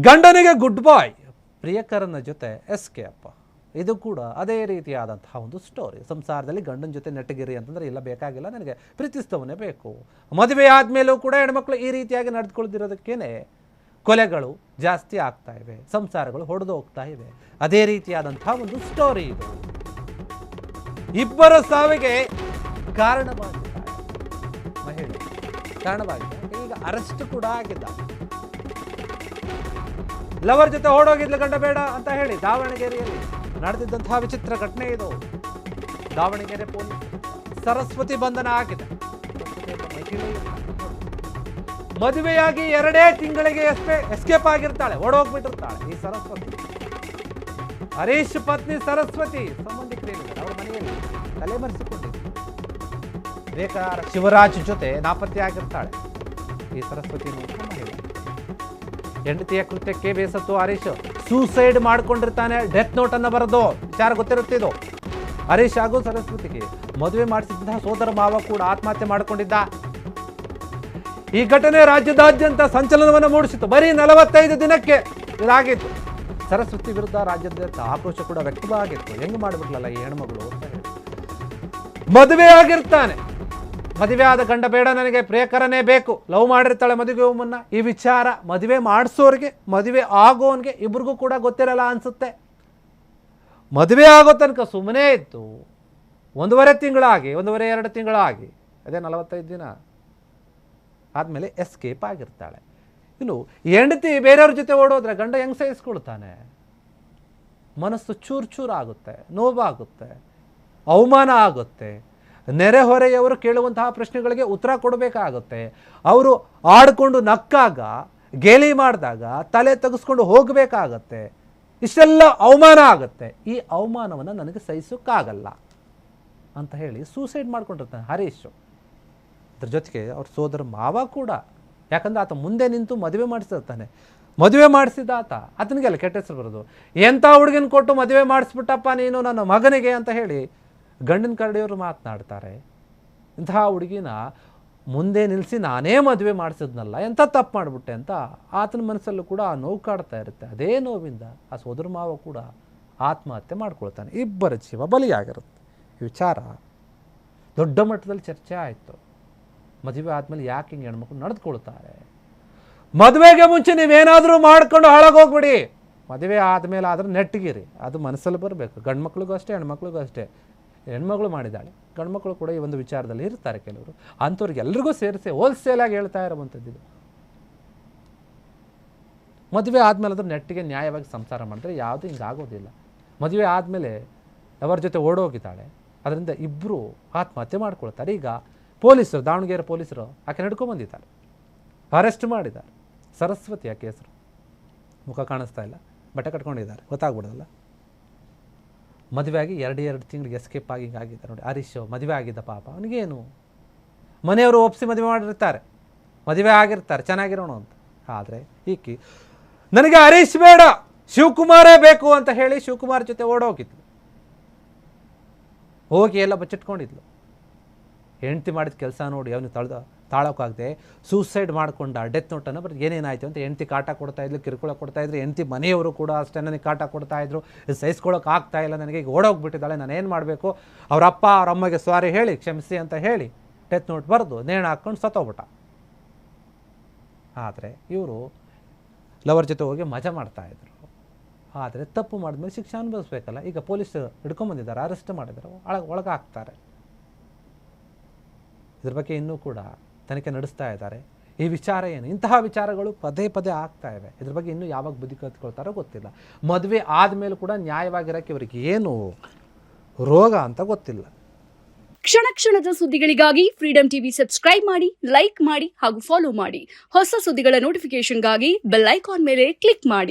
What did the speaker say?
ಗಂಡನಿಗೆ ಗುಡ್ ಬಾಯ್, ಪ್ರಿಯಕರನ ಜೊತೆ ಎಸ್ಕೇಪ್. ಇದು ಕೂಡ ಅದೇ ರೀತಿಯಾದಂತಹ ಒಂದು ಸ್ಟೋರಿ. ಸಂಸಾರದಲ್ಲಿ ಗಂಡನ ಜೊತೆ ನೆಟ್ಟಗಿರಿ ಅಂತಂದರೆ ಇಲ್ಲ, ಬೇಕಾಗಿಲ್ಲ, ನನಗೆ ಪ್ರೀತಿಸ್ತವನೇ ಬೇಕು. ಮದುವೆ ಆದಮೇಲೂ ಕೂಡ ಹೆಣ್ಮಕ್ಳು ಈ ರೀತಿಯಾಗಿ ನಡೆದುಕೊಳ್ದಿರೋದಕ್ಕೇನೆ ಕೊಲೆಗಳು ಜಾಸ್ತಿ ಆಗ್ತಾ ಇವೆ, ಸಂಸಾರಗಳು ಹೊಡೆದು ಹೋಗ್ತಾ ಇವೆ. ಅದೇ ರೀತಿಯಾದಂತಹ ಒಂದು ಸ್ಟೋರಿ ಇದು. ಇಬ್ಬರ ಸಾವಿಗೆ ಕಾರಣವಾಗಿದ್ದಾರೆ ಮಹಿಳೆ, ಕಾರಣವಾಗಿದೆ. ಈಗ ಅರೆಸ್ಟ್ ಕೂಡ ಆಗಿದ್ದ. ಲವರ್ ಜೊತೆ ಓಡೋಗಿದ್ಲು ಗಂಡ ಬೇಡ ಅಂತ ಹೇಳಿ ದಾವಣಗೆರೆಯಲ್ಲಿ ನಡೆದಿದ್ದಂತಹ ವಿಚಿತ್ರ ಘಟನೆ ಇದು. ದಾವಣಗೆರೆ ಪೊಲೀಸ್ ಸರಸ್ವತಿ ಬಂಧನ ಆಗಿದೆ. ಮದುವೆಯಾಗಿ 2 ತಿಂಗಳಿಗೆ ಎಸ್ಕೇಪ್ ಆಗಿರ್ತಾಳೆ, ಓಡೋಗ್ಬಿಟ್ಟಿರ್ತಾಳೆ ಈ ಸರಸ್ವತಿ. ಹರೀಶ್ ಪತ್ನಿ ಸರಸ್ವತಿ ಸಂಬಂಧಿಕರೇನಿದ್ದಾರೆ ಅವ್ರ ಮನೆಯಲ್ಲಿ ತಲೆಮರೆಸಿಕೊಂಡಿದ್ದು. ಬೇಕಾದ ಶಿವರಾಜ್ ಜೊತೆ ನಾಪತ್ತೆ ಆಗಿರ್ತಾಳೆ ಈ ಸರಸ್ವತಿ. ಹೆಂಡತಿಯ ಕೃತ್ಯಕ್ಕೆ ಬೇಸತ್ತು ಹರೀಶ್ ಸೂಸೈಡ್ ಮಾಡ್ಕೊಂಡಿರ್ತಾನೆ. ಡೆತ್ ನೋಟ್ ಅನ್ನು ಬರೆದು ವಿಚಾರ ಗೊತ್ತಿರುತ್ತಿದ್ದು. ಹರೀಶ್ ಹಾಗೂ ಸರಸ್ವತಿಗೆ ಮದುವೆ ಮಾಡಿಸಿದಂತಹ ಸೋದರ ಮಾವ ಕೂಡ ಆತ್ಮಹತ್ಯೆ ಮಾಡಿಕೊಂಡಿದ್ದ. ಈ ಘಟನೆ ರಾಜ್ಯದಾದ್ಯಂತ ಸಂಚಲನವನ್ನು ಮೂಡಿಸಿತು. ಬರೀ 45 ದಿನಕ್ಕೆ ಇದಾಗಿತ್ತು. ಸರಸ್ವತಿ ವಿರುದ್ಧ ರಾಜ್ಯಾದ್ಯಂತ ಆಕ್ರೋಶ ಕೂಡ ವ್ಯಕ್ತವಾಗಿತ್ತು. ಹೆಂಗ್ ಮಾಡಿಬಿಟ್ಲಲ್ಲ ಈ ಹೆಣ್ಮಗಳು ಅಂತ ಹೇಳಿ. ಮದುವೆ ಆಗಿರ್ತಾನೆ, ಮದುವೆ ಆದ ಗಂಡ ಬೇಡ, ನನಗೆ ಪ್ರಿಯಕರನೇ ಬೇಕು. ಲವ್ ಮಾಡಿರ್ತಾಳೆ ಮದುವೆ ಮುನ್ನ. ಈ ವಿಚಾರ ಮದುವೆ ಮಾಡಿಸೋರಿಗೆ, ಮದುವೆ ಆಗೋನ್ಗೆ ಇಬ್ರಿಗೂ ಕೂಡ ಗೊತ್ತಿರಲ್ಲ ಅನ್ಸುತ್ತೆ. ಮದುವೆ ಆಗೋ ತನಕ ಸುಮ್ಮನೆ ಇತ್ತು. 1.5 ತಿಂಗಳಾಗಿ, 1.5-2 ತಿಂಗಳಾಗಿ, ಅದೇ 45 ದಿನ ಆದಮೇಲೆ ಎಸ್ಕೇಪ್ ಆಗಿರ್ತಾಳೆ. ಇನ್ನು ಹೆಂಡತಿ ಬೇರೆಯವ್ರ ಜೊತೆ ಓಡೋದ್ರೆ ಗಂಡ ಹೆಂಗ್ ಸಹಿಸ್ಕೊಳ್ತಾನೆ? ಮನಸ್ಸು ಚೂರು ಆಗುತ್ತೆ, ನೋವಾಗುತ್ತೆ, ಅವಮಾನ ಆಗುತ್ತೆ. ನೆರೆಹೊರೆಯವರು ಕೇಳುವಂತಹ ಪ್ರಶ್ನೆಗಳಿಗೆ ಉತ್ತರ ಕೊಡಬೇಕಾಗುತ್ತೆ. ಅವರು ಆಡ್ಕೊಂಡು ನಕ್ಕಾಗ, ಗೇಲಿ ಮಾಡಿದಾಗ ತಲೆ ತೆಗೆಸ್ಕೊಂಡು ಹೋಗಬೇಕಾಗತ್ತೆ. ಇಷ್ಟೆಲ್ಲ ಅವಮಾನ ಆಗುತ್ತೆ. ಈ ಅವಮಾನವನ್ನು ನನಗೆ ಸಹಿಸೋಕ್ಕಾಗಲ್ಲ ಅಂತ ಹೇಳಿ ಸೂಸೈಡ್ ಮಾಡ್ಕೊಂಡಿರ್ತಾನೆ ಹರೀಶ್. ಅದ್ರ ಜೊತೆಗೆ ಅವ್ರ ಸೋದರ ಮಾವ ಕೂಡ, ಯಾಕಂದ್ರೆ ಆತ ಮುಂದೆ ನಿಂತು ಮದುವೆ ಮಾಡಿಸಿರ್ತಾನೆ. ಮದುವೆ ಮಾಡಿಸಿದ ಆತನಿಗೆಲ್ಲ ಕೆಟ್ಟ ಹೆಸರು ಬರೋದು. ಎಂಥ ಹುಡುಗಿನ ಕೊಟ್ಟು ಮದುವೆ ಮಾಡಿಸ್ಬಿಟ್ಟಪ್ಪ ನೀನು ನನ್ನ ಮಗನಿಗೆ ಅಂತ ಹೇಳಿ ಗಂಡನ ಕರಡಿಯವರು ಮಾತನಾಡ್ತಾರೆ. ಇಂತಹ ಹುಡುಗಿನ ಮುಂದೆ ನಿಲ್ಲಿಸಿ ನಾನೇ ಮದುವೆ ಮಾಡಿಸಿದ್ನಲ್ಲ, ಎಂಥ ತಪ್ಪು ಮಾಡಿಬಿಟ್ಟೆ ಅಂತ ಆತನ ಮನಸ್ಸಲ್ಲೂ ಕೂಡ ಆ ನೋವು ಕಾಡ್ತಾ ಇರುತ್ತೆ. ಅದೇ ನೋವಿಂದ ಆ ಸೋದರ ಮಾವ ಕೂಡ ಆತ್ಮಹತ್ಯೆ ಮಾಡ್ಕೊಳ್ತಾನೆ. ಇಬ್ಬರ ಜೀವ ಬಲಿಯಾಗಿರುತ್ತೆ. ಈ ವಿಚಾರ ದೊಡ್ಡ ಮಟ್ಟದಲ್ಲಿ ಚರ್ಚೆ ಆಯಿತು. ಮದುವೆ ಆದಮೇಲೆ ಯಾಕೆ ಹಿಂಗೆ ಹೆಣ್ಮಕ್ಳು ನಡೆದುಕೊಳ್ತಾರೆ? ಮದುವೆಗೆ ಮುಂಚೆ ನೀವೇನಾದರೂ ಮಾಡ್ಕೊಂಡು ಹಾಳಾಗೋಗ್ಬಿಡಿ. ಮದುವೆ ಆದಮೇಲೆ ಆದ್ರೆ ನೆಟ್ಟಗಿರಿ. ಅದು ಮನಸ್ಸಲ್ಲಿ ಬರಬೇಕು. ಗಂಡು ಮಕ್ಳಿಗೂ ಅಷ್ಟೇ, ಹೆಣ್ಮಕ್ಳಿಗೂ ಅಷ್ಟೇ. ಹೆಣ್ಮಗಳು ಮಾಡಿದ್ದಾಳೆ, ಗಂಡು ಮಕ್ಕಳು ಕೂಡ ಈ ಒಂದು ವಿಚಾರದಲ್ಲಿ ಇರ್ತಾರೆ ಕೆಲವರು. ಅಂಥವ್ರಿಗೆ ಎಲ್ರಿಗೂ ಸೇರಿಸಿ ಹೋಲ್ಸೇಲಾಗಿ ಹೇಳ್ತಾ ಇರುವಂಥದ್ದು ಇದು. ಮದುವೆ ಆದಮೇಲೆ ಅದ್ರ ನೆಟ್ಟಿಗೆ ನ್ಯಾಯವಾಗಿ ಸಂಸಾರ ಮಾಡಿದ್ರೆ ಯಾವುದೂ ಹಿಂಗಾಗೋದಿಲ್ಲ. ಮದುವೆ ಆದಮೇಲೆ ಅವರ ಜೊತೆ ಓಡೋಗಿದ್ದಾಳೆ, ಅದರಿಂದ ಇಬ್ಬರು ಆತ್ಮಹತ್ಯೆ ಮಾಡ್ಕೊಳ್ತಾರೆ. ಈಗ ಪೊಲೀಸರು, ದಾವಣಗೆರೆ ಪೊಲೀಸರು ಆಕೆ ನಡ್ಕೊಂಡ್ಬಂದಿದ್ದಾರೆ, ಅರೆಸ್ಟ್ ಮಾಡಿದ್ದಾರೆ. ಸರಸ್ವತಿ ಆಕೆ ಹೆಸರು, ಮುಖ ಕಾಣಿಸ್ತಾ ಇಲ್ಲ, ಬಟ್ಟೆ ಕಟ್ಕೊಂಡಿದ್ದಾರೆ, ಗೊತ್ತಾಗ್ಬಿಡೋದಲ್ಲ. ಮದುವೆ ಆಗಿ 2 ತಿಂಗಳಿಗೆ ಎಸ್ಕೇಪ್ ಆಗಿ ಹಿಂಗಾಗಿದ್ದಾರೆ ನೋಡಿ. ಹರೀಶ್ ಮದುವೆ ಆಗಿದ್ದ ಪಾಪ, ಅವನಿಗೇನು, ಮನೆಯವರು ಒಪ್ಪಿಸಿ ಮದುವೆ ಮಾಡಿರ್ತಾರೆ, ಮದುವೆ ಆಗಿರ್ತಾರೆ, ಚೆನ್ನಾಗಿರೋಣ ಅಂತ. ಆದರೆ ಈಕಿ ನನಗೆ ಹರೀಶ್ ಬೇಡ, ಶಿವಕುಮಾರೇ ಬೇಕು ಅಂತ ಹೇಳಿ ಶಿವಕುಮಾರ್ ಜೊತೆ ಓಡೋಗಿದ್ಲು. ಹೋಗಿ ಎಲ್ಲ ಬಚ್ಚಿಟ್ಕೊಂಡಿದ್ಲು. ಹೆಂಡ್ತಿ ಮಾಡಿದ ಕೆಲಸ ನೋಡಿ ಅವನು ತಾಳೋಕ್ಕಾಗದೆ ಸೂಸೈಡ್ ಮಾಡಿಕೊಂಡ. ಡೆತ್ ನೋಟನ್ನು ಬಟ್ ಏನೇನಾಯಿತು ಅಂತ ಹೆಂಡ್ತಿ ಕಾಟ ಕೊಡ್ತಾಯಿದ್ಲು, ಕಿರುಕುಳ ಕೊಡ್ತಾಯಿದ್ರು. ಹೆಂಡ್ತಿ ಮನೆಯವರು ಕೂಡ ಅಷ್ಟೇ ನನಗೆ ಕಾಟ ಕೊಡ್ತಾಯಿದ್ರು. ಸಹಿಸ್ಕೊಳ್ಳೋಕೆ ಆಗ್ತಾ ಇಲ್ಲ ನನಗೆ, ಈಗ ಓಡೋಗ್ಬಿಟ್ಟಿದ್ದಾಳೆ, ನಾನು ಏನು ಮಾಡಬೇಕು? ಅವ್ರ ಅಪ್ಪ ಅವ್ರ ಅಮ್ಮಗೆ ಸಾರಿ ಹೇಳಿ, ಕ್ಷಮಿಸಿ ಅಂತ ಹೇಳಿ ಡೆತ್ ನೋಟ್ ಬರೆದು ನೇಣು ಹಾಕ್ಕೊಂಡು ಸತ್ತೋಗ್ಬಿಟ್ಟ. ಆದರೆ ಇವರು ಲವರ್ ಜೊತೆ ಹೋಗಿ ಮಜಾ ಮಾಡ್ತಾಯಿದ್ರು. ಆದರೆ ತಪ್ಪು ಮಾಡಿದ್ಮೇಲೆ ಶಿಕ್ಷೆ ಅನುಭವಿಸ್ಬೇಕಲ್ಲ. ಈಗ ಪೊಲೀಸ್ ಹಿಡ್ಕೊಂಬಂದಿದ್ದಾರೆ, ಅರೆಸ್ಟ್ ಮಾಡಿದ್ದಾರೆ, ಒಳಗೆ ಹಾಕ್ತಾರೆ. ಇದ್ರ ಬಗ್ಗೆ ಇನ್ನೂ ಕೂಡ ತನಿಖೆ ನಡೆಸ್ತಾ ಇದ್ದಾರೆ. ಈ ವಿಚಾರ ಏನು, ಇಂತಹ ವಿಚಾರಗಳು ಪದೇ ಆಗ್ತಾ ಇವೆ. ಇದ್ರ ಬಗ್ಗೆ ಇನ್ನೂ ಯಾವಾಗ ಬುದ್ಧಿ ಕಲ್ತ್ಕೊಳ್ತಾರೋ ಗೊತ್ತಿಲ್ಲ. ಮದುವೆ ಆದಮೇಲೆ ಕೂಡ ನ್ಯಾಯವಾಗಿರೋಕ್ಕೆ ಇವರಿಗೆ ಏನು ರೋಗ ಅಂತ ಗೊತ್ತಿಲ್ಲ. ಕ್ಷಣ ಕ್ಷಣದ ಸುದ್ದಿಗಳಿಗಾಗಿ ಫ್ರೀಡಂ ಟಿವಿ ಸಬ್ಸ್ಕ್ರೈಬ್ ಮಾಡಿ, ಲೈಕ್ ಮಾಡಿ ಹಾಗೂ ಫಾಲೋ ಮಾಡಿ. ಹೊಸ ಸುದ್ದಿಗಳ ನೋಟಿಫಿಕೇಶನ್ಗಾಗಿ ಬೆಲ್ ಐಕಾನ್ ಮೇಲೆ ಕ್ಲಿಕ್ ಮಾಡಿ.